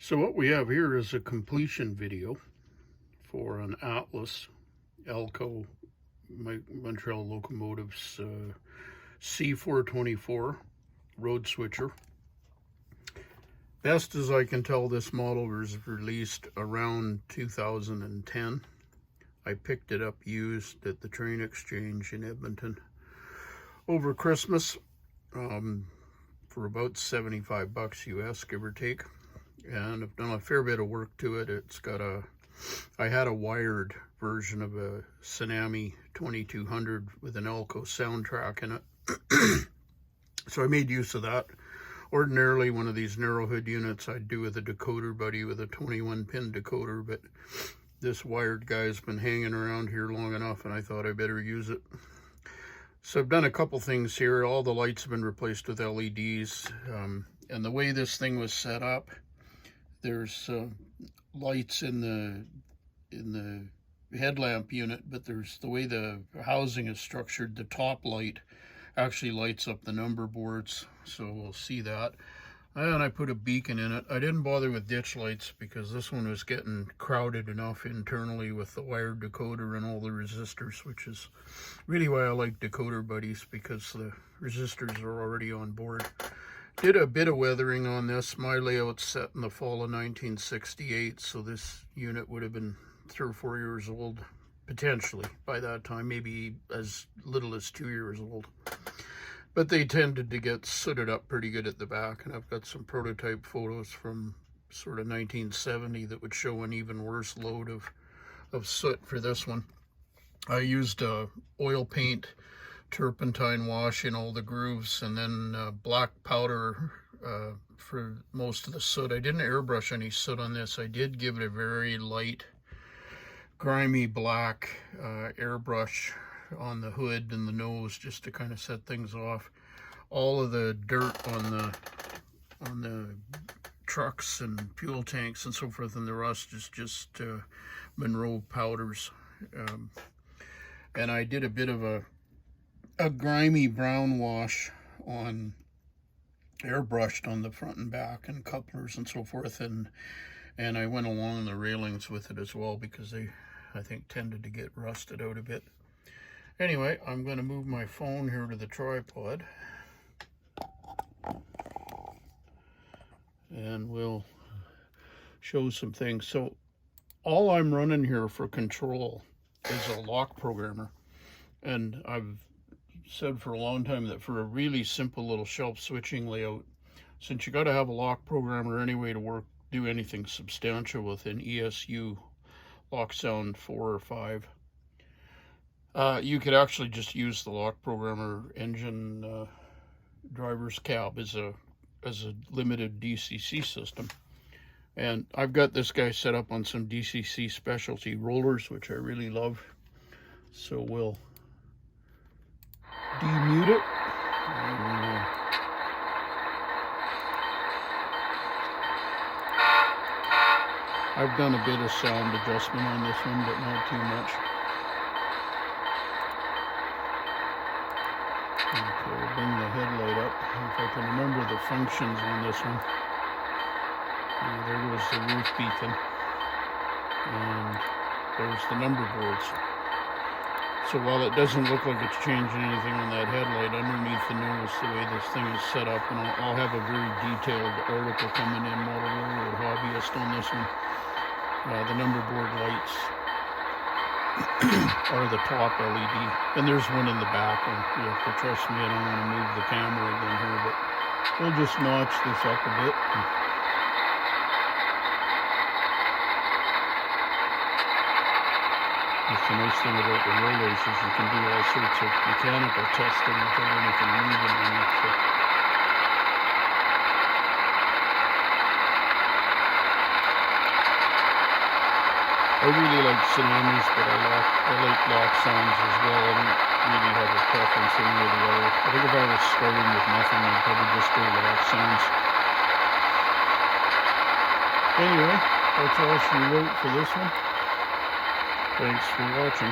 So what we have here is a completion video for an Atlas Alco Montreal Locomotives C424 road switcher. Best as I can tell, this model was released around 2010. I picked it up used at the train exchange in Edmonton over Christmas for about 75 bucks US, give or take. And I've done a fair bit of work to it. It's got I had a wired version of a Tsunami 2200 with an Alco soundtrack in it. So I made use of that. Ordinarily, one of these narrow hood units I'd do with a decoder buddy with a 21 pin decoder, but this wired guy's been hanging around here long enough and I thought I better use it. So I've done a couple things here. All the lights have been replaced with LEDs. And the way this thing was set up, there's lights in the headlamp unit, but there's the way the housing is structured, the top light actually lights up the number boards, so we'll see that. And I put a beacon in it. I didn't bother with ditch lights because this one was getting crowded enough internally with the wired decoder and all the resistors, which is really why I like decoder buddies, because the resistors are already on board. Did a bit of weathering on this. My layout's set in the fall of 1968, so this unit would have been 3 or 4 years old, potentially, by that time, maybe as little as 2 years old. But they tended to get sooted up pretty good at the back, and I've got some prototype photos from sort of 1970 that would show an even worse load of soot for this one. I used oil paint, turpentine wash in all the grooves, and then black powder for most of the soot. I didn't airbrush any soot on this. I did give it a very light, grimy black airbrush on the hood and the nose just to kind of set things off. All of the dirt on the trucks and fuel tanks and so forth, and the rust is just Monroe powders. And I did a bit of a grimy brown wash on, airbrushed on the front and back and couplers and so forth, and I went along the railings with it as well because they, I think, tended to get rusted out a bit. Anyway, I'm going to move my phone here to the tripod and we'll show some things. So all I'm running here for control is a lock programmer, and I've said for a long time that for a really simple little shelf switching layout, since you got to have a lock programmer anyway to do anything substantial with an ESU lock sound 4 or 5, you could actually just use the lock programmer engine driver's cab as a limited DCC system. And I've got this guy set up on some DCC specialty rollers, which I really love. So we'll demute it. I've done a bit of sound adjustment on this one, but not too much. Okay, we'll bring the headlight up. If I can remember the functions on this one. There goes the roof beacon. And there's the number boards. So while it doesn't look like it's changing anything on that headlight, underneath the nose, the way this thing is set up, and I'll have a very detailed article coming in, Model Railroad Hobbyist, on this one. The number board lights are the top LED, and there's one in the back, and you have to trust me, I don't want to move the camera again here, but we'll just notch this up a bit. That's the nice thing about the rollers, is you can do all sorts of mechanical testing without anything moving on it. So I really like Tsunamis, but I like lock sounds as well. I don't really have a preference one way or the other. I think if I was starting with nothing, I'd probably just go lock sounds. Anyway, that's all she wrote for this one. Thanks for watching.